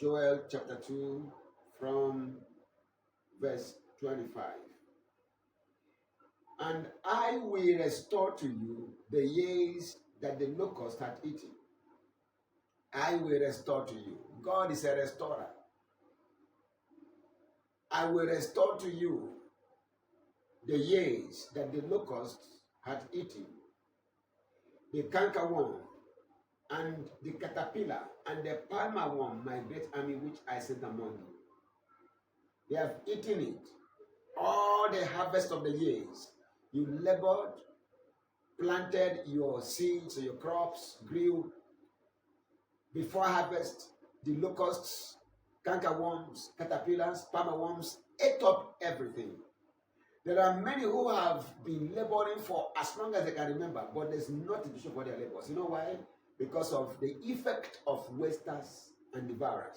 Joel chapter 2 from verse 25. And I will restore to you the years that the locust hath eaten. I will restore to you. God is a restorer. I will restore to you the years that the locust hath eaten, the cankerworm, and the caterpillar, and the palmer worm, my great army which I sent among you. They have eaten it, all the harvest of the years. You labored, planted your seeds or your crops, grew. Before harvest, the locusts, cankerworms, caterpillars, palmer worms ate up everything. There are many who have been laboring for as long as they can remember, but there's nothing to show for their labors. You know why? Because of the effect of wasters and devourers.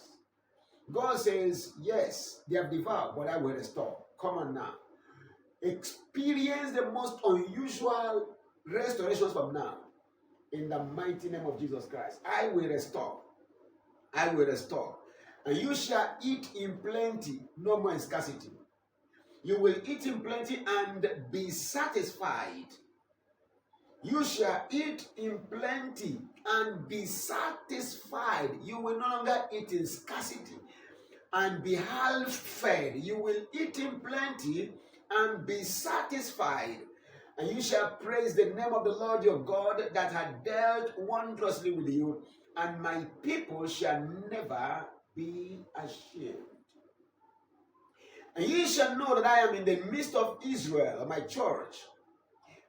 God says, yes, they have devoured, but I will restore. Come on now. Experience the most unusual restorations from now. In the mighty name of Jesus Christ. I will restore. I will restore. And you shall eat in plenty, no more in scarcity. You will eat in plenty and be satisfied. You shall eat in plenty and be satisfied. You will no longer eat in scarcity and be half fed. You will eat in plenty and be satisfied. And you shall praise the name of the Lord your God that had dealt wondrously with you, and my people shall never be ashamed. And ye shall know that I am in the midst of Israel, my church,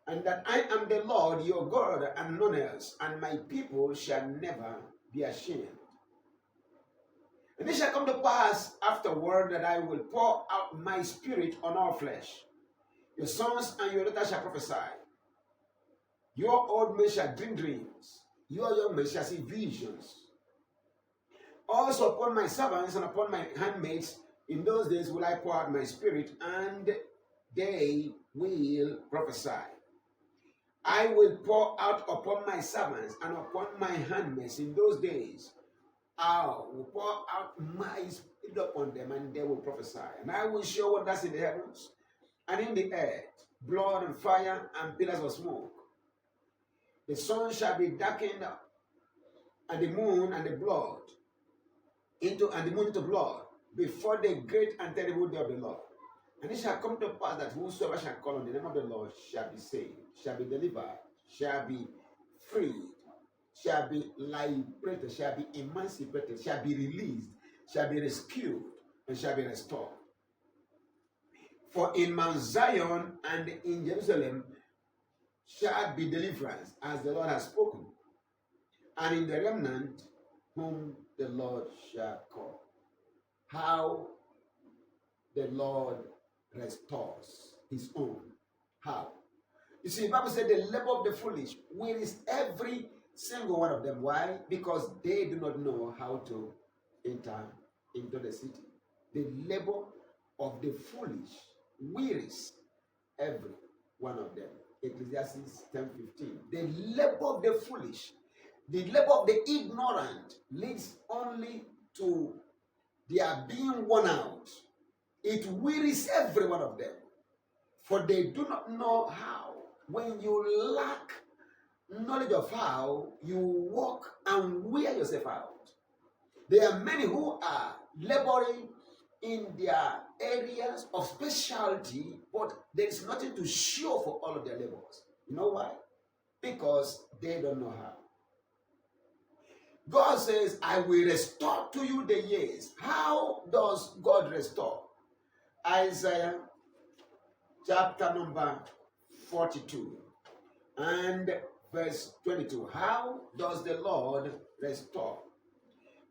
and that I am the Lord your God, and none else, and my people shall never be ashamed. And it shall come to pass afterward that I will pour out my spirit on all flesh. Your sons and your daughters shall prophesy. Your old men shall dream dreams. Your young men shall see visions. Also upon my servants and upon my handmaids, in those days will I pour out my spirit, and they will prophesy. I will pour out upon my servants and upon my handmaids in those days. I will pour out my spirit upon them, and they will prophesy. And I will show wonders in the heavens and in the earth, blood and fire and pillars of smoke. The sun shall be darkened, and the moon and the blood into blood, before the great and terrible day of the Lord. And it shall come to pass that whosoever shall call on the name of the Lord shall be saved, shall be delivered, shall be freed, shall be liberated, shall be emancipated, shall be released, shall be rescued, and shall be restored. For in Mount Zion and in Jerusalem shall be deliverance, as the Lord has spoken, and in the remnant whom the Lord shall call. How the Lord restores his own. How? You see, the Bible said the labor of the foolish, where is every single one of them. Why? Because they do not know how to enter into the city. The labor of the foolish wearies every one of them. Ecclesiastes 10:15. The labor of the foolish, the labor of the ignorant leads only to their being worn out. It wearies every one of them, for they do not know how. When you lack knowledge of how, you walk and wear yourself out. There are many who are laboring in their areas of specialty, but there is nothing to show for all of their labors. You know why? Because they don't know how. God says, I will restore to you the years. How does God restore? Isaiah chapter number 42 and verse 22. How does the Lord restore?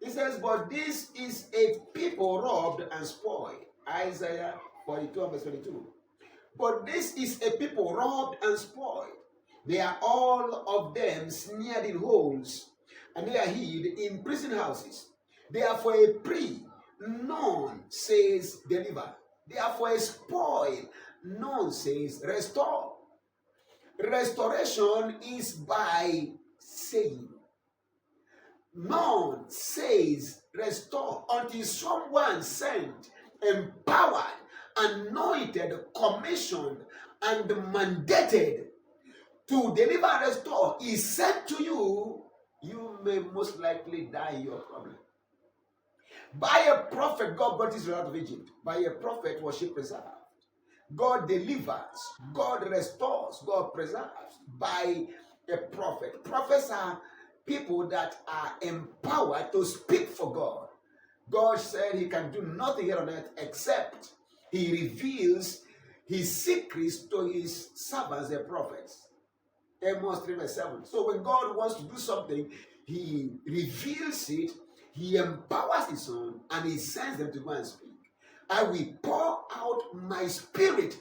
He says, but this is a people robbed and spoiled. Isaiah 42 and verse 22. But this is a people robbed and spoiled. They are all of them snared in holes, and they are hid in prison houses. They are for a prey, none says deliver. They are for a spoil, none says restore. Restoration is by saying. None says restore until someone sent, empowered, anointed, commissioned, and mandated to deliver and restore is sent to you, you may most likely die in your problem. By a prophet, God brought Israel out of Egypt. By a prophet was she preserved. God delivers, God restores, God preserves by a prophet. Prophets are people that are empowered to speak for God. God said he can do nothing here on earth except he reveals his secrets to his servants, the prophets. Amos 3 verse 7. So when God wants to do something, he reveals it, he empowers his own, and he sends them to go and speak. I will pour out my spirit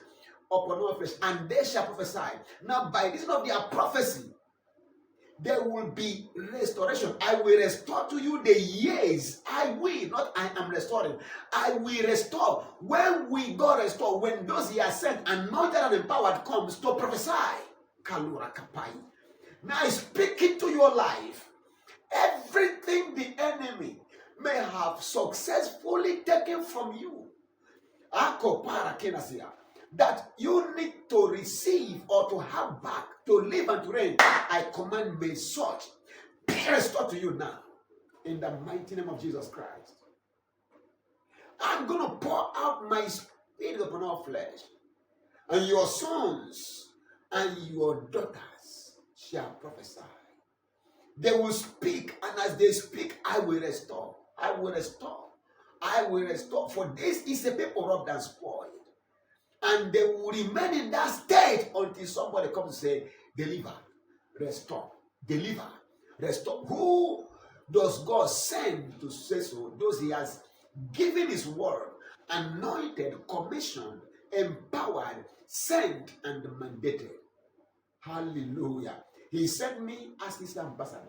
upon all flesh, and they shall prophesy. Now, by reason of their prophecy, there will be restoration. I will restore to you the years. I will, not I am restoring. I will restore. When we go restore, when those he has sent, anointed and empowered comes to prophesy. Kalura kapai. Now I speak into your life. Everything the enemy may have successfully taken from you, that you need to receive or to have back, to live and to reign, I command may such be restored to you now, in the mighty name of Jesus Christ. I'm going to pour out my spirit upon all flesh, and your sons and your daughters shall prophesy. They will speak, and as they speak, I will restore. I will restore. I will restore. For this is a people robbed and spoiled. And they will remain in that state until somebody comes to say, deliver, restore, deliver, restore. Who does God send to say so? Those he has given his word, anointed, commissioned, empowered, sent, and mandated. Hallelujah. He sent me as his ambassador.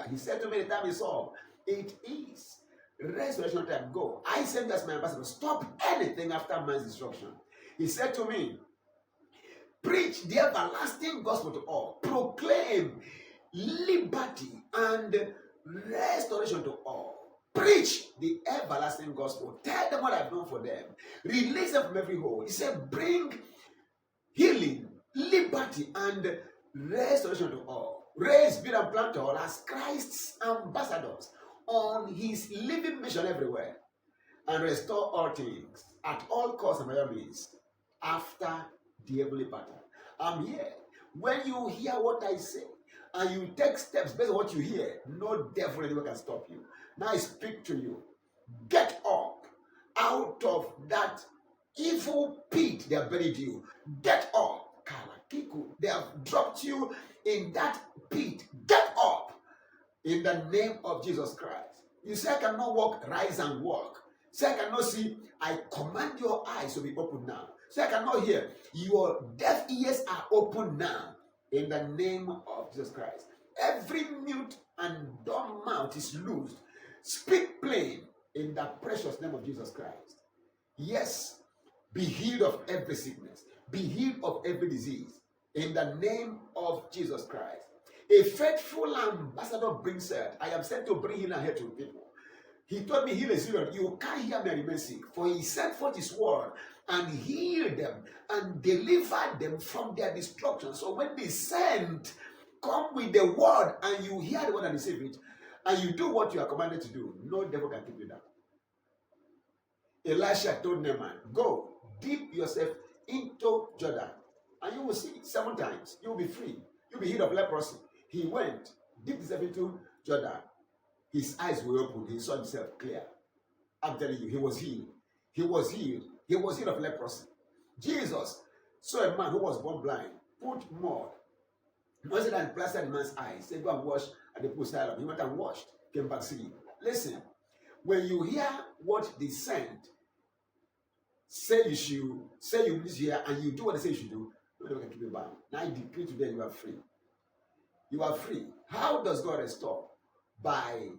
He said to me, the time is up. It is restoration time. Go. I sent you as my ambassador. Stop anything after man's instruction. He said to me, preach the everlasting gospel to all. Proclaim liberty and restoration to all. Preach the everlasting gospel. Tell them what I've done for them. Release them from every hole. He said, bring healing, liberty, and restoration to all. Raise, build, and plant all as Christ's ambassadors on his living mission everywhere, and restore all things at all costs and by all means after the heavenly pattern. I'm here. When you hear what I say and you take steps based on what you hear, no devil anywhere can stop you. Now I speak to you. Get up out of that evil pit they have buried you. Get up. They have dropped you in that pit. Get up in the name of Jesus Christ. You say, I cannot walk, rise and walk. Say, I cannot see. I command your eyes to be open now. Say, I cannot hear. Your deaf ears are open now in the name of Jesus Christ. Every mute and dumb mouth is loosed. Speak plain in the precious name of Jesus Christ. Yes, be healed of every sickness. Be healed of every disease in the name of Jesus Christ. A faithful ambassador brings health. I am sent to bring healing and health to people. He told me, heal a zero. You can't hear me and remain sick. For he sent forth his word and healed them and delivered them from their destruction. So when they sent, come with the word and you hear the word and receive it, and you do what you are commanded to do, no devil can keep you down. Elisha told Naaman, go, dip yourself into Jordan, and you will see 7 times. You will be free. You will be healed of leprosy. He went, dipped himself into Jordan. His eyes were opened. He saw himself clear. I'm telling you, he was healed. He was healed. He was healed of leprosy. Jesus saw a man who was born blind, put mud, moistened and plastered the man's eyes, said, go and wash at the pool Siloam. He went and washed, came back seeing. Listen, when you hear what they sent, say you miss here, and you do what they say you should do, nobody can keep you bound. Now I decree today you are free. You are free. How does God restore? By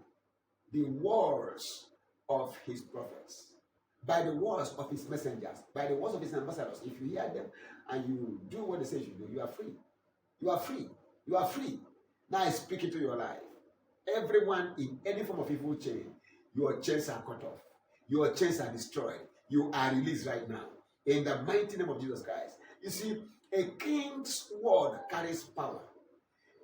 the words of his prophets, by the words of his messengers, by the words of his ambassadors. If you hear them and you do what they say you should do, you are free. You are free. You are free. Now I speak into your life. Everyone in any form of evil chain, your chains are cut off. Your chains are destroyed. You are released right now. In the mighty name of Jesus Christ. You see, a king's word carries power.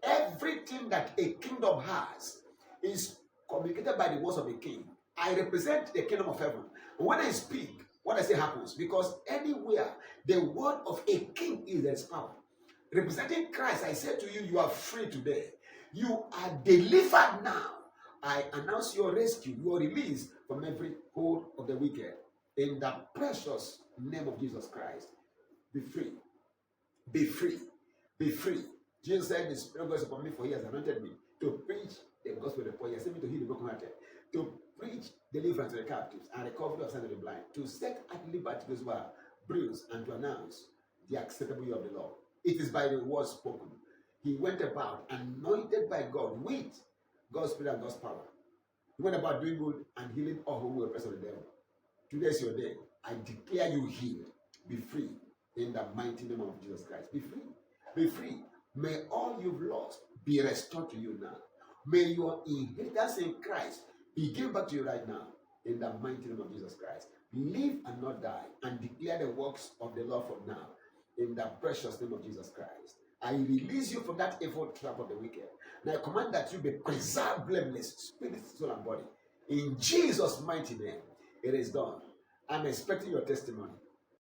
Everything that a kingdom has is communicated by the words of a king. I represent the kingdom of heaven. When I speak, what I say happens because anywhere the word of a king is, there's power. Representing Christ, I say to you, you are free today. You are delivered now. I announce your rescue, your release from every hold of the wicked. In the precious name of Jesus Christ, be free. Be free. Be free. Jesus said, the Spirit of God is upon me, for he has anointed me to preach the gospel to the poor. He has sent me to heal the brokenhearted, to preach deliverance to the captives and recovery of sight to the blind, to set at liberty those who are bruised, and to announce the acceptable year of the Lord. It is by the word spoken. He went about anointed by God with God's Spirit and God's power. He went about doing good and healing all who were oppressed of the devil. Today is your day. I declare you healed. Be free in the mighty name of Jesus Christ. Be free. Be free. May all you've lost be restored to you now. May your inheritance in Christ be given back to you right now in the mighty name of Jesus Christ. Live and not die and declare the works of the Lord from now in the precious name of Jesus Christ. I release you from that evil trap of the wicked. And I command that you be preserved blameless, spirit, soul, and body. In Jesus' mighty name, it is done. I'm expecting your testimony.